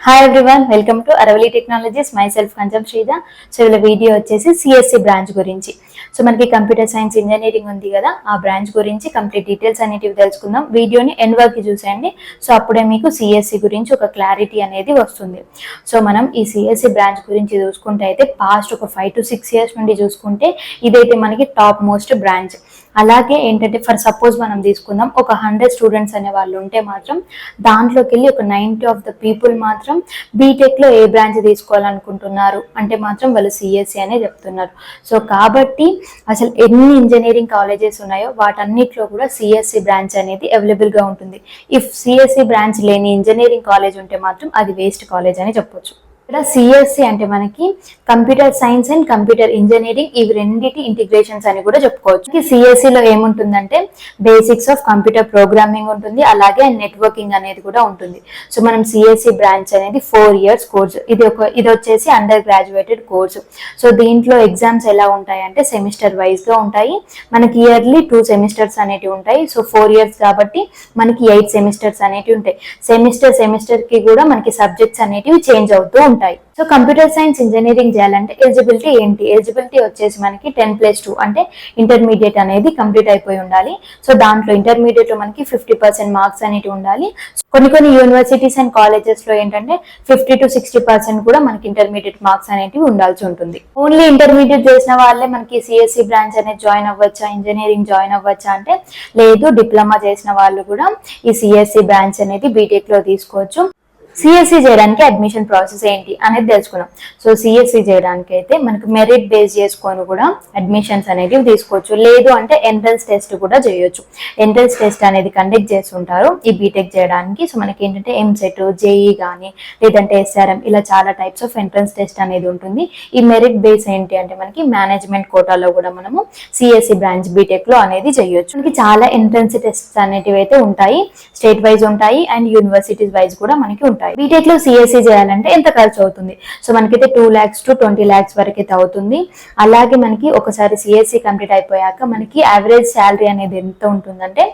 Hi everyone, welcome to Aravali Technologies. Myself Kancham Sreeja. So ఇలా video వచ్చేసి CSC branch గురించి. So మనకి కంప్యూటర్ సైన్స్ ఇంజనీరింగ్ ఉంది కదా, ఆ బ్రాంచ్ గురించి కంప్లీట్ డీటెయిల్స్ అనేటివి తెలుసుకుందాం. వీడియోని ఎండ్ వరకు చూసేయండి. సో అప్పుడే మీకు సిఎస్సి గురించి ఒక క్లారిటీ అనేది వస్తుంది. సో మనం ఈ సిఎస్సి బ్రాంచ్ గురించి చూసుకుంటే అయితే పాస్ట్ ఒక 5 to 6 years నుండి చూసుకుంటే ఇదైతే మనకి టాప్ మోస్ట్ బ్రాంచ్. అలాగే ఏంటంటే ఫర్ సపోజ్ మనం తీసుకుందాం, ఒక 100 స్టూడెంట్స్ అనే వాళ్ళు ఉంటే మాత్రం దాంట్లోకి వెళ్ళి ఒక 90 of the people మాత్రం బీటెక్లో ఏ బ్రాంచ్ తీసుకోవాలనుకుంటున్నారు అంటే మాత్రం వాళ్ళు సిఎస్సి అనే చెప్తున్నారు. సో కాబట్టి అసలు ఎన్ని ఇంజనీరింగ్ కాలేజెస్ ఉన్నాయో వాటన్నిటిలో కూడా సిఎస్సి బ్రాంచ్ అనేది అవైలబుల్గా ఉంటుంది. ఇఫ్ సిఎస్సి బ్రాంచ్ లేని ఇంజనీరింగ్ కాలేజ్ ఉంటే మాత్రం అది వేస్ట్ కాలేజ్ అని చెప్పొచ్చు. ఇక్కడ సిఎస్సి అంటే మనకి computer science and computer engineering, ఇవి రెండింటి ఇంటిగ్రేషన్స్ అని కూడా చెప్పుకోవచ్చు. సిఎస్సిలో ఏముంటుందంటే బేసిక్స్ ఆఫ్ కంప్యూటర్ ప్రోగ్రామింగ్ ఉంటుంది, అలాగే నెట్వర్కింగ్ అనేది కూడా ఉంటుంది. సో మనం సిఎస్సి బ్రాంచ్ అనేది 4 years కోర్సు. ఇది వచ్చేసి అండర్ గ్రాడ్యుయేటెడ్ కోర్సు. సో దీంట్లో ఎగ్జామ్స్ ఎలా ఉంటాయి అంటే సెమిస్టర్ వైజ్ గా ఉంటాయి. మనకి ఇయర్లీ 2 సెమిస్టర్స్ అనేటివి ఉంటాయి. సో 4 years కాబట్టి మనకి 8 సెమిస్టర్స్ అనేటివి ఉంటాయి. సెమిస్టర్ కి కూడా మనకి సబ్జెక్ట్స్ అనేటివి చేంజ్ అవుతూ ఉంటాయి. సో కంప్యూటర్ సైన్స్ ఇంజనీరింగ్ చేయాలంటే ఎలిజిబిలిటీ ఏంటి? ఎలిజిబిలిటీ వచ్చేసి మనకి 10+2 అంటే ఇంటర్మీడియట్ అనేది కంప్లీట్ అయిపోయి ఉండాలి. సో దాంట్లో ఇంటర్మీడియట్ లో మనకి 50% మార్క్స్ అనేవి ఉండాలి. కొన్ని యూనివర్సిటీస్ అండ్ కాలేజెస్ లో ఏంటంటే 50 to 60% కూడా మనకి ఇంటర్మీడియట్ మార్క్స్ అనేవి ఉండాల్సి ఉంటుంది. ఓన్లీ ఇంటర్మీడియట్ చేసిన వాళ్ళే మనకి సిఎస్సి బ్రాంచ్ అనేది జాయిన్ అవ్వచ్చా, ఇంజనీరింగ్ జాయిన్ అవ్వచ్చా అంటే లేదు, డిప్లొమా చేసిన వాళ్ళు కూడా ఈ సిఎస్సి బ్రాంచ్ అనేది బీటెక్ లో తీసుకోవచ్చు. సిఎస్సి చేయడానికి అడ్మిషన్ ప్రాసెస్ ఏంటి అనేది తెలుసుకున్నాం. సో సిఎస్సి చేయడానికి అయితే మనకు మెరిట్ బేస్ చేసుకొని కూడా అడ్మిషన్స్ అనేవి తీసుకోవచ్చు. లేదు అంటే ఎంట్రన్స్ టెస్ట్ కూడా చేయొచ్చు. ఎంట్రన్స్ టెస్ట్ అనేది కండక్ట్ చేస్తుంటారు ఈ బీటెక్ చేయడానికి. సో మనకి ఏంటంటే ఎంసెట్, జేఈ కానీ లేదంటే ఎస్ఆర్ఎం, ఇలా చాలా టైప్స్ ఆఫ్ ఎంట్రన్స్ టెస్ట్ అనేది ఉంటుంది. ఈ మెరిట్ బేస్ ఏంటి అంటే మనకి మేనేజ్మెంట్ కోటాలో కూడా మనము సిఎస్సి బ్రాంచ్ బీటెక్ లో అనేది చేయొచ్చు. మనకి చాలా ఎంట్రన్స్ టెస్ట్ అనేటివి అయితే ఉంటాయి, స్టేట్ వైజ్ ఉంటాయి అండ్ యూనివర్సిటీస్ వైజ్ కూడా మనకి ఉంటాయి. బీటెక్ లో సిఎస్సి చేయాలంటే ఎంత ఖర్చు అవుతుంది? సో మనకైతే 2 lakhs to 20 lakhs వరకు అయితే అవుతుంది. అలాగే మనకి ఒకసారి సిఎస్సి కంప్లీట్ అయిపోయాక మనకి యావరేజ్ శాలరీ అనేది ఎంత ఉంటుందంటే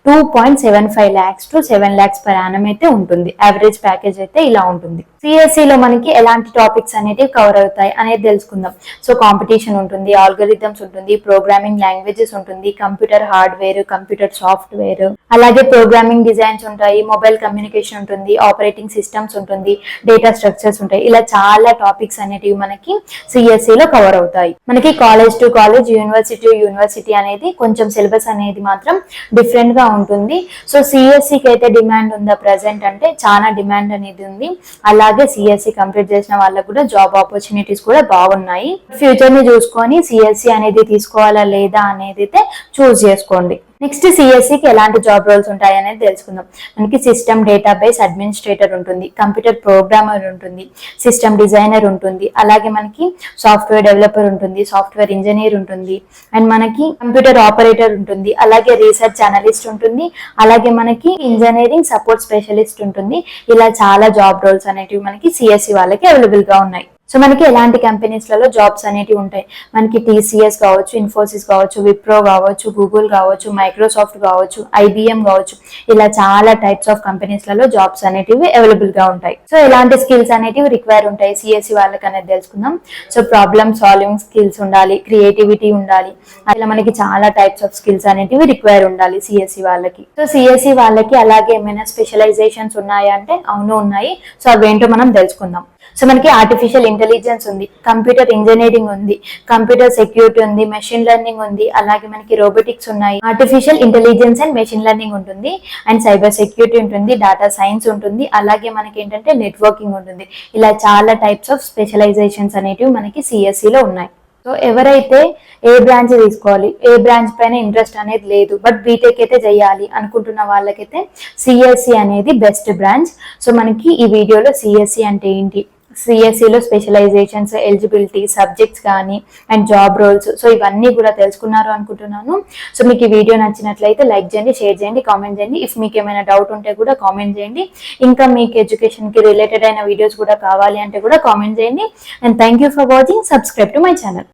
2.75 lakhs to 7 lakhs per annum అయితే ఉంటుంది. యావరేజ్ ప్యాకేజ్ అయితే ఇలా ఉంటుంది. సిఎస్సి లో మనకి ఎలాంటి టాపిక్స్ అనేవి కవర్ అవుతాయి అనేది తెలుసుకుందాం. సో కాంపిటీషన్ ఉంటుంది, ఆల్గరిథమ్స్ ఉంటుంది, ప్రోగ్రామింగ్ లాంగ్వేజెస్ ఉంటుంది, కంప్యూటర్ హార్డ్వేర్, కంప్యూటర్ సాఫ్ట్వేర్, అలాగే ప్రోగ్రామింగ్ డిజైన్స్ ఉంటాయి, మొబైల్ కమ్యూనికేషన్ ఉంటుంది, ఆపరేటింగ్ సిస్టమ్స్ ఉంటుంది, డేటా స్ట్రక్చర్స్ ఉంటాయి. ఇలా చాలా టాపిక్స్ అనేటివి మనకి సిఎస్సి లో కవర్ అవుతాయి. మనకి కాలేజ్ టు కాలేజ్, యూనివర్సిటీ అనేది కొంచెం సిలబస్ అనేది మాత్రం డిఫరెంట్ గా ఉంటుంది. సో సిఎస్సికి అయితే డిమాండ్ ఉందా ప్రెసెంట్ అంటే చాలా డిమాండ్ అనేది ఉంది. అలాగే సిఎస్సి కంప్లీట్ చేసిన వాళ్ళకు కూడా జాబ్ ఆపర్చునిటీస్ కూడా బాగున్నాయి. ఫ్యూచర్ ని చూసుకొని సిఎస్సి అనేది తీసుకోవాలా లేదా అనేది అయితే చూస్ చేసుకోండి. నెక్స్ట్ సిఎస్సికి ఎలాంటి జాబ్ రోల్స్ ఉంటాయి అనేది తెలుసుకుందాం. మనకి సిస్టమ్ డేటాబేస్ అడ్మినిస్ట్రేటర్ ఉంటుంది, కంప్యూటర్ ప్రోగ్రామర్ ఉంటుంది, సిస్టమ్ డిజైనర్ ఉంటుంది, అలాగే మనకి సాఫ్ట్వేర్ డెవలపర్ ఉంటుంది, సాఫ్ట్వేర్ ఇంజనీర్ ఉంటుంది, అండ్ మనకి కంప్యూటర్ ఆపరేటర్ ఉంటుంది, అలాగే రీసెర్చ్ అనలిస్ట్ ఉంటుంది, అలాగే మనకి ఇంజనీరింగ్ సపోర్ట్ స్పెషలిస్ట్ ఉంటుంది. ఇలా చాలా జాబ్ రోల్స్ అనేటివి మనకి సిఎస్సి వాళ్ళకి అవైలబుల్ గా ఉన్నాయి. సో మనకి ఎలాంటి కంపెనీస్లలో జాబ్స్ అనేటివి ఉంటాయి? మనకి టీసీఎస్ కావచ్చు, ఇన్ఫోసిస్ కావచ్చు, విప్రో కావచ్చు, గూగుల్ కావచ్చు, మైక్రోసాఫ్ట్ కావచ్చు, ఐబిఎం కావచ్చు, ఇలా చాలా టైప్స్ ఆఫ్ కంపెనీస్లలో జాబ్స్ అనేటివి అవైలబుల్ గా ఉంటాయి. సో ఎలాంటి స్కిల్స్ అనేటివి రిక్వైర్ ఉంటాయి సిఎస్సి వాళ్ళకి అనేది తెలుసుకుందాం. సో ప్రాబ్లమ్ సాల్వింగ్ స్కిల్స్ ఉండాలి, క్రియేటివిటీ ఉండాలి, అలా మనకి చాలా టైప్స్ ఆఫ్ స్కిల్స్ అనేటివి రిక్వైర్ ఉండాలి సిఎస్సి వాళ్ళకి. సో సిఎస్సి వాళ్ళకి అలాగే ఏమైనా స్పెషలైజేషన్స్ ఉన్నాయా అంటే అవును ఉన్నాయి. సో అవేంటో మనం తెలుసుకుందాం. సో మనకి ఆర్టిఫిషియల్ ఇంటెలిజెన్స్ ఉంది, కంప్యూటర్ ఇంజనీరింగ్ ఉంది, కంప్యూటర్ సెక్యూరిటీ ఉంది, మెషిన్ లెర్నింగ్ ఉంది, అలాగే మనకి రోబోటిక్స్ ఉన్నాయి, artificial intelligence and machine learning ఉంటుంది, అండ్ సైబర్ సెక్యూరిటీ ఉంటుంది, డేటా సైన్స్ ఉంటుంది, అలాగే మనకి ఏంటంటే నెట్వర్కింగ్ ఉంటుంది. ఇలా చాలా టైప్స్ ఆఫ్ స్పెషలైజేషన్స్ అనేటివి మనకి సిఎస్సిలో ఉన్నాయి. సో ఎవరైతే ఏ బ్రాంచ్ తీసుకోవాలి, ఏ బ్రాంచ్ పైన ఇంట్రెస్ట్ అనేది లేదు బట్ బీటెక్ అయితే చేయాలి అనుకుంటున్న వాళ్ళకైతే సిఎస్సి అనేది బెస్ట్ బ్రాంచ్. సో మనకి ఈ వీడియోలో సిఎస్సి అంటే ఏంటి, సిఎస్సిలో స్పెషలైజేషన్స్, ఎలిజిబిలిటీ, సబ్జెక్ట్స్ కానీ అండ్ జాబ్ రోల్స్, సో ఇవన్నీ కూడా తెలుసుకున్నారు అనుకుంటున్నాను. సో మీకు ఈ వీడియో నచ్చినట్లయితే లైక్ చేయండి, షేర్ చేయండి, కామెంట్ చేయండి. ఇఫ్ మీకు ఏమైనా డౌట్ ఉంటే కూడా కామెంట్ చేయండి. ఇంకా మీకు ఎడ్యుకేషన్కి రిలేటెడ్ అయిన వీడియోస్ కూడా కావాలి అంటే కూడా కామెంట్ చేయండి. And thank you for watching. Subscribe to my channel.